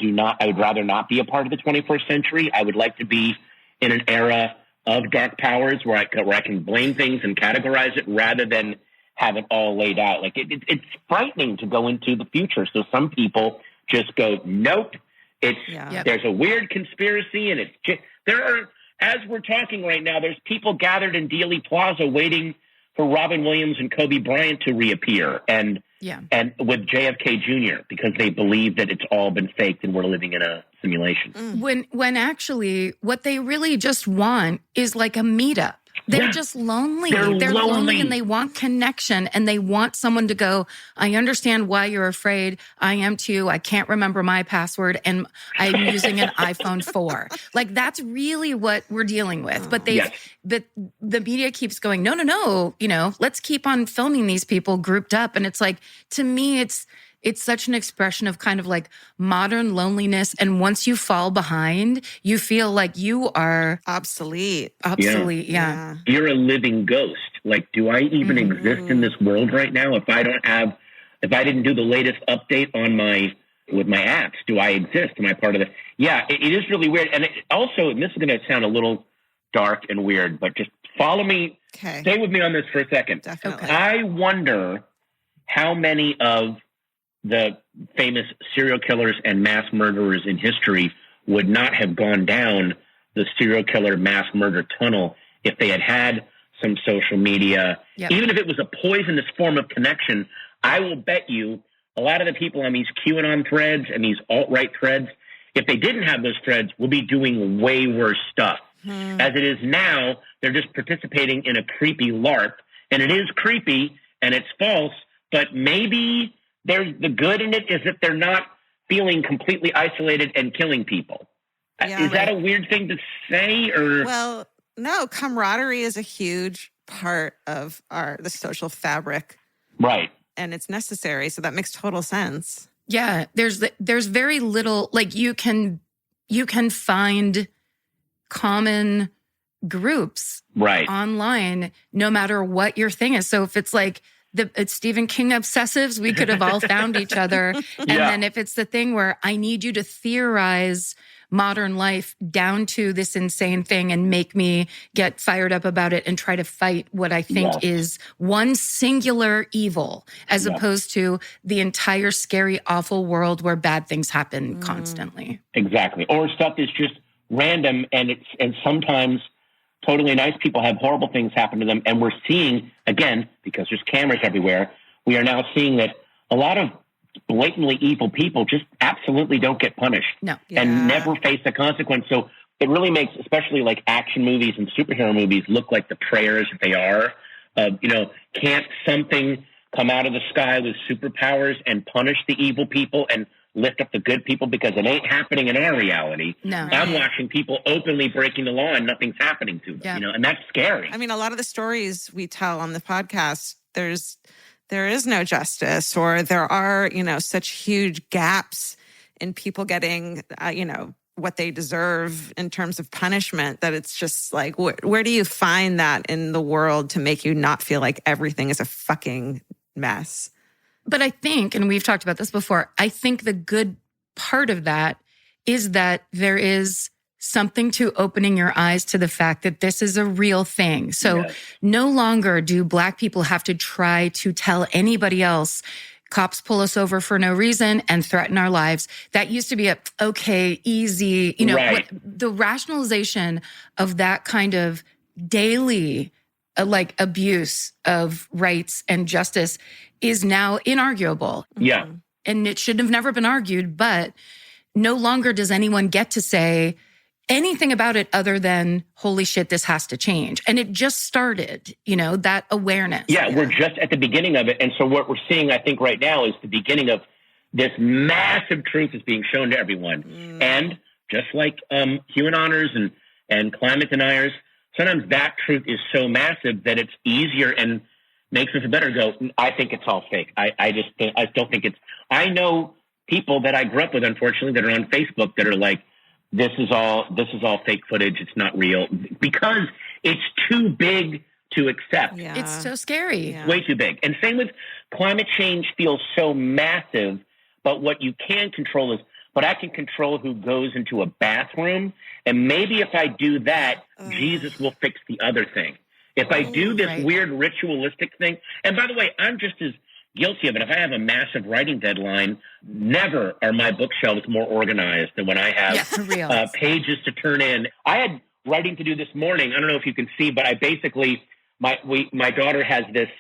would rather not be a part of the 21st century. I would like to be in an era of dark powers where I can blame things and categorize it rather than have it all laid out. Like it's frightening to go into the future. So some people just go, nope. There's a weird conspiracy, and as we're talking right now, there's people gathered in Dealey Plaza waiting for Robin Williams and Kobe Bryant to reappear, and with JFK Jr. because they believe that it's all been faked and we're living in a simulation. When actually what they really just want is like a meetup. They're just lonely. They're lonely and they want connection and they want someone to go, I understand why you're afraid. I am too. I can't remember my password and I'm using an iPhone 4. Like that's really what we're dealing with. But the media keeps going, no, let's keep on filming these people grouped up. And it's like, to me, it's such an expression of kind of like modern loneliness. And once you fall behind, you feel like you are obsolete. Yeah. You're a living ghost. Like, do I even exist in this world right now? If I didn't do the latest update with my apps, do I exist? Am I part of the? Yeah, it is really weird. And and this is going to sound a little dark and weird, but just follow me. Okay. Stay with me on this for a second. Definitely. I wonder how many of the famous serial killers and mass murderers in history would not have gone down the serial killer mass murder tunnel if they had some social media. Even if it was a poisonous form of connection, I will bet you a lot of the people on these QAnon threads and these alt-right threads, if they didn't have those threads, will be doing way worse stuff. As it is now, they're just participating in a creepy LARP, and it is creepy and it's false, but maybe the good in it is that they're not feeling completely isolated and killing people. Is that a weird thing to say? Or well, no, camaraderie is a huge part of the social fabric, right? And it's necessary, so that makes total sense. Yeah, there's very little, like you can find common groups online no matter what your thing is. So if it's like it's Stephen King obsessives, we could have all found each other. And then if it's the thing where I need you to theorize modern life down to this insane thing and make me get fired up about it and try to fight what I think is one singular evil, as opposed to the entire scary, awful world where bad things happen constantly. Exactly. Or stuff is just random and sometimes totally nice people have horrible things happen to them. And we're seeing, again, because there's cameras everywhere, we are now seeing that a lot of blatantly evil people just absolutely don't get punished and never face a consequence. So it really makes, especially like action movies and superhero movies, look like the prayers that they are. Can't something come out of the sky with superpowers and punish the evil people and lift up the good people because it ain't happening in our reality. No. I'm watching people openly breaking the law and nothing's happening to them, Yeah. you know, and that's scary. I mean, a lot of the stories we tell on the podcast, there is no justice, or there are, you know, such huge gaps in people getting, you know, what they deserve in terms of punishment, that it's just like, where do you find that in the world to make you not feel like everything is a fucking mess? But I think, and we've talked about this before, I think the good part of that is that there is something to opening your eyes to the fact that this is a real thing. So Yes. no longer do Black people have to try to tell anybody else, cops pull us over for no reason and threaten our lives. That used to be okay, easy, you know, Right. the rationalization of that kind of daily like abuse of rights and justice is now inarguable. Yeah. And it should have never been argued, but no longer does anyone get to say anything about it other than, holy shit, this has to change. And it just started, you know, that awareness. Yeah, we're just at the beginning of it. And so what we're seeing, I think, right now is the beginning of this massive truth is being shown to everyone. And just like QAnoners and climate deniers, sometimes that truth is so massive that it's easier and makes us better go, I think it's all fake. I don't think it's, I know people that I grew up with, unfortunately, that are on Facebook that are like, this is all fake footage. It's not real, because it's too big to accept. Yeah. It's so scary. Yeah. Way too big. And same with climate change feels so massive, but what you can control is, but I can control who goes into a bathroom. And maybe if I do that, Jesus will fix the other thing. If I do this right. weird ritualistic thing, and by the way, I'm just as guilty of it. If I have a massive writing deadline, never are my bookshelves more organized than when I have Yeah, for real. pages to turn in. I had writing to do this morning. I don't know if you can see, but I basically, my daughter has this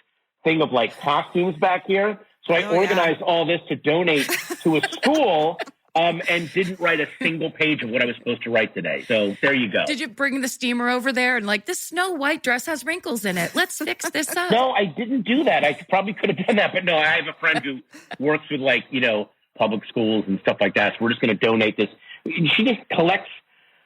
thing of like costumes back here. So I organized all this to donate to a school and didn't write a single page of what I was supposed to write today. So there you go. Did you bring the steamer over there and like, this Snow White dress has wrinkles in it. Let's fix this up. No, I didn't do that. I probably could have done that, but no, I have a friend who works with like, you know, public schools and stuff like that. So we're just going to donate this. She just collects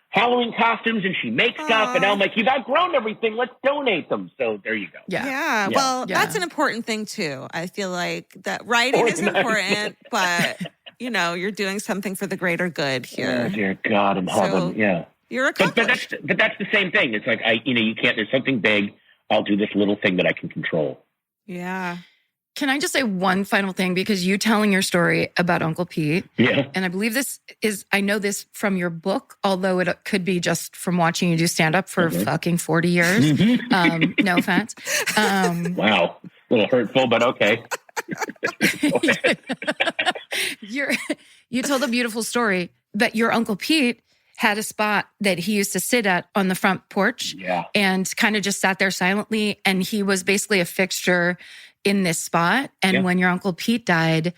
Halloween costumes and she makes stuff. And now I'm like, you've outgrown everything. Let's donate them. So there you go. Yeah. Well, Yeah. that's an important thing too. I feel like that writing is important, but you know, you're doing something for the greater good here. Oh, dear God in heaven. So- Yeah. You're But accomplished. that's the same thing. It's like, you can't, there's something big. I'll do this little thing that I can control. Yeah. Can I just say one final thing? Because you telling your story about Uncle Pete, Yeah. and I believe I know this from your book, although it could be just from watching you do stand up for fucking 40 years. No offense. Wow. A little hurtful, but okay. You told a beautiful story that your Uncle Pete had a spot that he used to sit at on the front porch Yeah. and kind of just sat there silently. And he was basically a fixture in this spot. And when your Uncle Pete died,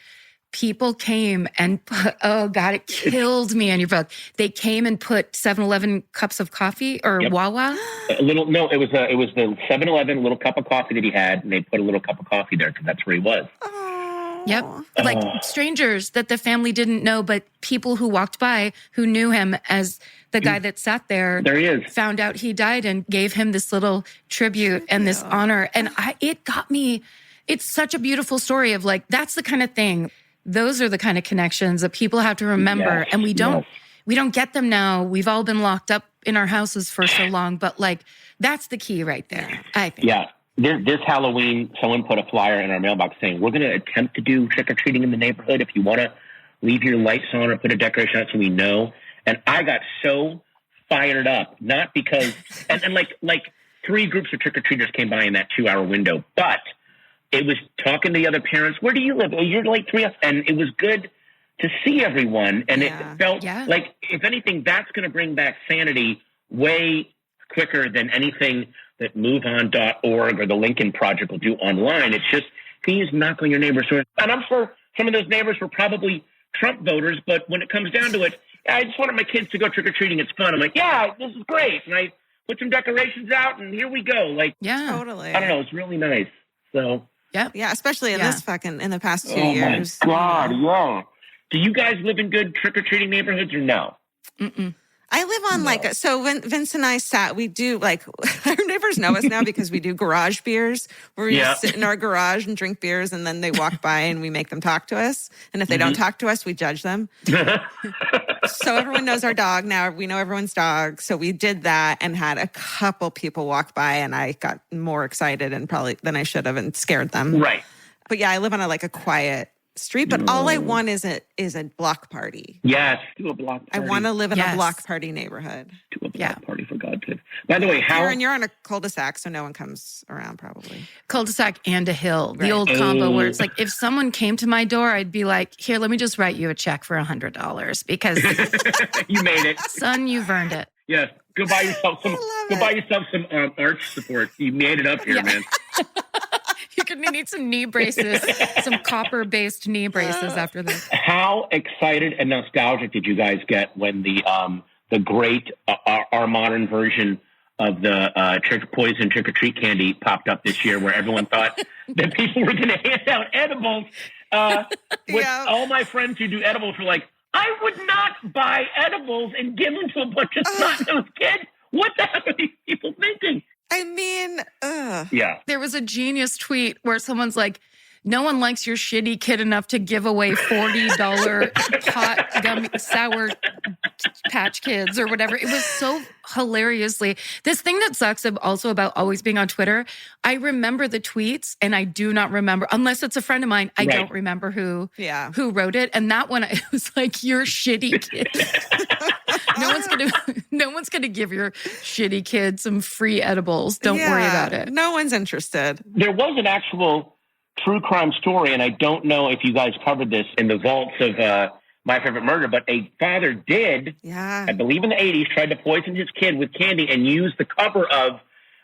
people came and put, oh God, it killed me in your book. They came and put 7-Eleven cups of coffee or Wawa. It was the 7-Eleven little cup of coffee that he had, and they put a little cup of coffee there because that's where he was. Yep. Like strangers that the family didn't know, but people who walked by who knew him as the guy that sat there. There he is. Found out he died and gave him this little tribute and this honor. And it got me, it's such a beautiful story of like, that's the kind of thing. Those are the kind of connections that people have to remember. Yes, And we don't get them now. We've all been locked up in our houses for so long, but like, that's the key right there, I think. Yeah. This Halloween, someone put a flyer in our mailbox saying, we're going to attempt to do trick-or-treating in the neighborhood. If you want to leave your lights on or put a decoration out so we know. And I got so fired up, not because, and like 3 groups of trick-or-treaters came by in that 2-hour window, but it was talking to the other parents. Where do you live? You're like 3 hours. And it was good to see everyone. And it felt like, if anything, that's going to bring back sanity way quicker than anything that MoveOn.org or the Lincoln Project will do online. It's just, can you just knock on your neighbor's door? And I'm sure some of those neighbors were probably Trump voters, but when it comes down to it, I just wanted my kids to go trick-or-treating. It's fun. I'm like, yeah, this is great. And I put some decorations out and here we go. Like, Totally. I don't know. It's really nice. So. Yeah, especially in this in the past 2 Oh years. my God, yeah. Do you guys live in good trick-or-treating neighborhoods or no? Mm-mm. I live on so when Vince and I we do our neighbors know us now because we do garage beers where we just sit in our garage and drink beers and then they walk by and we make them talk to us. And if they don't talk to us, we judge them. So everyone knows our dog now. We know everyone's dog. So we did that and had a couple people walk by and I got more excited and probably than I should have and scared them. Right. But yeah, I live on a quiet street, but all I want is a block party. Yes, do a block party. I want to live in a Yes. block party neighborhood. Do a block party, for God's sake. By the way, Karen, you're on a cul-de-sac, so no one comes around probably. Cul-de-sac and a hill. The Right. old combo where it's like, if someone came to my door, I'd be like, here, let me just write you a check for $100 because, you made it. son, you've earned it. Yes, go buy yourself some. Go buy yourself some arch support. You made it up here, man. You're going to need some knee braces, some copper-based knee braces after this. How excited and nostalgic did you guys get when the great our modern version of the poison trick or treat candy popped up this year, where everyone thought that people were going to hand out edibles? All my friends who do edibles were like, I would not buy edibles and give them to a bunch of snot-nosed kids. What the hell are these people thinking? I mean, Yeah. There was a genius tweet where someone's like, no one likes your shitty kid enough to give away $40 hot gummy sour patch kids or whatever. It was so hilariously. This thing that sucks also about always being on Twitter, I remember the tweets and I do not remember, unless it's a friend of mine, I don't remember who wrote it. And that one, it was like, you're shitty kid. No one's gonna give your shitty kid some free edibles. Don't worry about it. No one's interested. There was an actual true crime story, and I don't know if you guys covered this in the vaults of My Favorite Murder, but a father did, I believe in the 80s, tried to poison his kid with candy and used the cover of,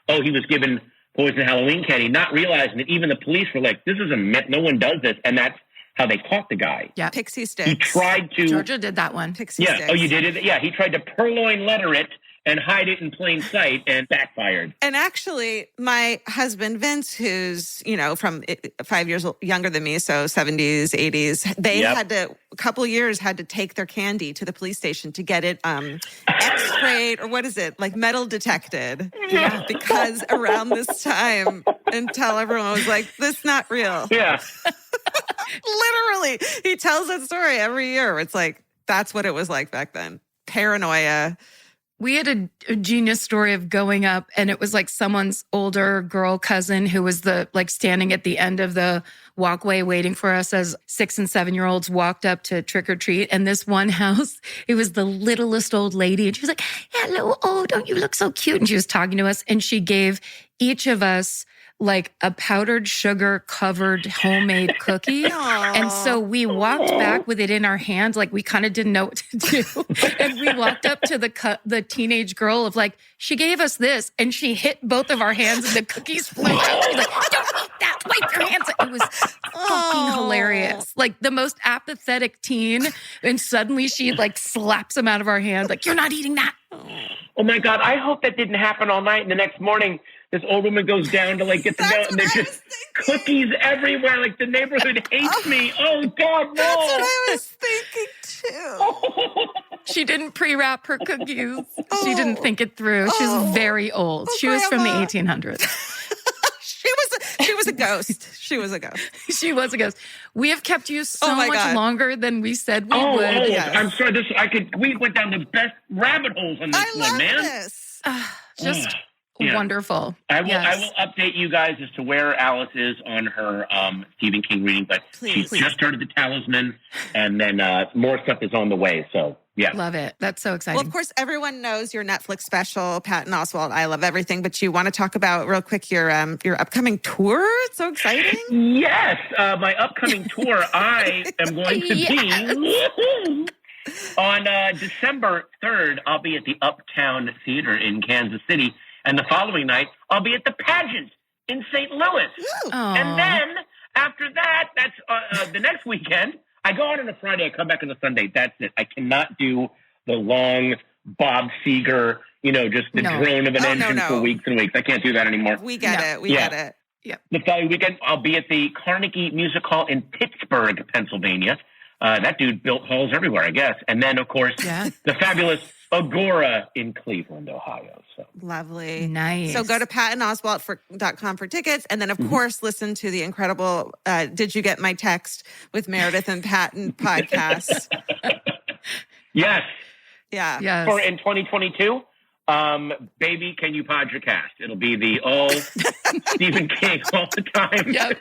he was given poison Halloween candy, not realizing that even the police were like, this is a myth, no one does this, and that's how they caught the guy. Yeah. Pixie sticks. He tried to... Georgia did that one. Pixie sticks. Oh, you did it? Yeah, he tried to purloin letter it and hide it in plain sight and backfired. And actually, my husband, Vince, who's, from 5 years younger than me, so 70s, 80s, they had to, a couple of years, had to take their candy to the police station to get it x-rayed, or what is it, like metal detected. Yeah. Because around this time, until everyone was like, this is not real. Yeah. Literally. He tells that story every year. It's like, that's what it was like back then. Paranoia. We had a genius story of going up, and it was like someone's older girl cousin who was standing at the end of the walkway waiting for us as 6 and 7-year-olds walked up to trick or treat. And this one house, it was the littlest old lady. And she was like, hello, don't you look so cute? And she was talking to us, and she gave each of us like a powdered sugar covered homemade cookie. And so we walked back with it in our hands. Like we kind of didn't know what to do. And we walked up to the teenage girl of like, she gave us this and she hit both of our hands and the cookies flew out. She's like, don't eat that, wipe your hands. It was fucking hilarious. Like the most apathetic teen. And suddenly she like slaps them out of our hands. Like, you're not eating that. Oh my God. I hope that didn't happen all night. And the next morning, this old woman goes down to like get the note, and there's just cookies everywhere. Like the neighborhood hates me. Oh God, no! That's what I was thinking too. She didn't pre-wrap her cookies. She didn't think it through. She was very old. She was from the 1800s. She was a ghost. She was a ghost. She was a ghost. We have kept you so much longer than we said we would. Yes. I'm sorry. We went down the best rabbit holes on this one, man. This. Just wonderful. I will update you guys as to where Alice is on her Stephen King reading, but she's just started The Talisman, and then more stuff is on the way. So, yeah. Love it. That's so exciting. Well, of course, everyone knows your Netflix special, Patton Oswalt, I Love Everything, but you want to talk about real quick your upcoming tour? It's so exciting. Yes. My upcoming tour, I am going to be... On December 3rd, I'll be at the Uptown Theater in Kansas City. And the following night, I'll be at the Pageant in St. Louis. And then after that, that's the next weekend. I go out on a Friday, I come back on a Sunday. That's it. I cannot do the long Bob Seger, just the drone of an engine for weeks and weeks. I can't do that anymore. We get it. We get it. Yeah. The following weekend, I'll be at the Carnegie Music Hall in Pittsburgh, Pennsylvania. That dude built halls everywhere, I guess. And then, of course, the fabulous Agora in Cleveland, Ohio. So Lovely. Nice. So go to PattonOswalt.com for tickets. And then, of course, listen to the incredible Did You Get My Text with Meredith and Patton podcast. Yes. Yeah. Yes. For in 2022, baby, can you podcast? It'll be the all Stephen King all the time. Yep.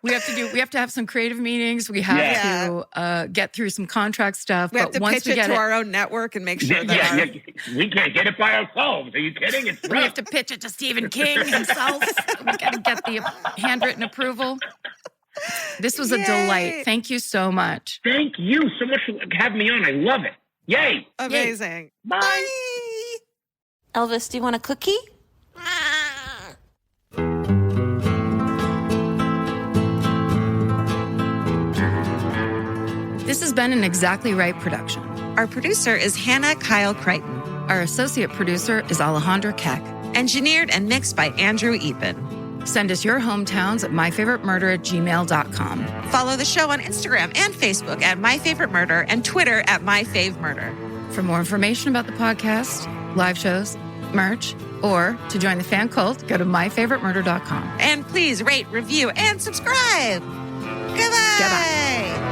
We have to have some creative meetings. We have to get through some contract stuff. We have to once pitch it to our own network and make sure that we can't get it by ourselves. Are you kidding? It's rough. we have to pitch it to Stephen King himself. We got to get the handwritten approval. This was a delight. Thank you so much. Thank you so much for having me on. I love it. Yay. Amazing. Yay. Bye. Elvis, do you want a cookie? This has been an Exactly Right production. Our producer is Hannah Kyle Crichton. Our associate producer is Alejandra Keck. Engineered and mixed by Andrew Epen. Send us your hometowns at myfavoritemurder@gmail.com. Follow the show on Instagram and Facebook at MyFavoriteMurder and Twitter at MyFaveMurder. For more information about the podcast, live shows, merch, or to join the fan cult, go to myfavoritemurder.com. And please rate, review, and subscribe. Goodbye. Goodbye.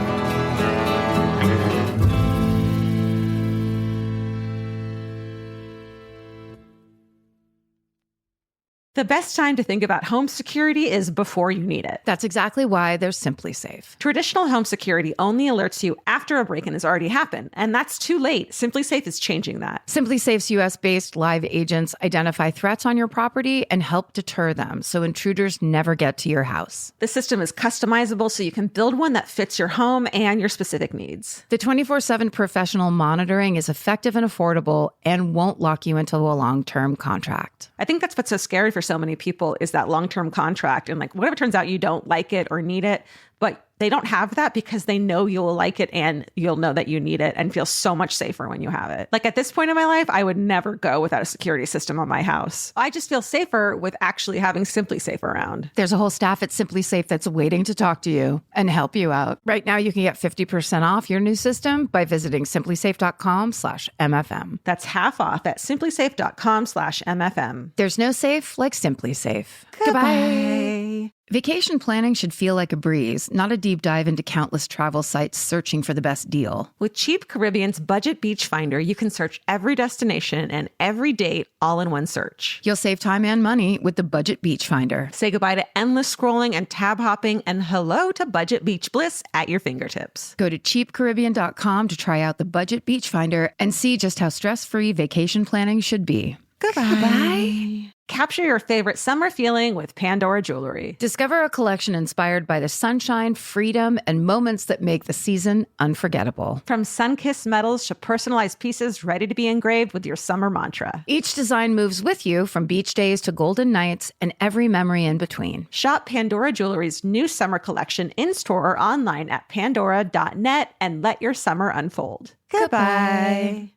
The best time to think about home security is before you need it. That's exactly why there's Simply Safe. Traditional home security only alerts you after a break-in has already happened, and that's too late. Simply Safe is changing that. Simply Safe's US-based live agents identify threats on your property and help deter them so intruders never get to your house. The system is customizable so you can build one that fits your home and your specific needs. The 24/7 professional monitoring is effective and affordable and won't lock you into a long-term contract. I think that's what's so scary for so many people is that long-term contract. And like, what if it turns out you don't like it or need it, but they don't have that because they know you'll like it and you'll know that you need it and feel so much safer when you have it. Like at this point in my life, I would never go without a security system on my house. I just feel safer with actually having Simply Safe around. There's a whole staff at Simply Safe that's waiting to talk to you and help you out. Right now, you can get 50% off your new system by visiting simplysafe.com/MFM. That's half off at simplysafe.com/MFM. There's no safe like Simply Safe. Goodbye. Vacation planning should feel like a breeze, not a deep dive into countless travel sites searching for the best deal. With Cheap Caribbean's Budget Beach Finder, you can search every destination and every date all in one search. You'll save time and money with the Budget Beach Finder. Say goodbye to endless scrolling and tab hopping and hello to Budget Beach Bliss at your fingertips. Go to cheapcaribbean.com to try out the Budget Beach Finder and see just how stress-free vacation planning should be. Goodbye. Capture your favorite summer feeling with Pandora Jewelry. Discover a collection inspired by the sunshine, freedom, and moments that make the season unforgettable. From sun-kissed metals to personalized pieces ready to be engraved with your summer mantra. Each design moves with you from beach days to golden nights and every memory in between. Shop Pandora Jewelry's new summer collection in-store or online at pandora.net and let your summer unfold. Goodbye.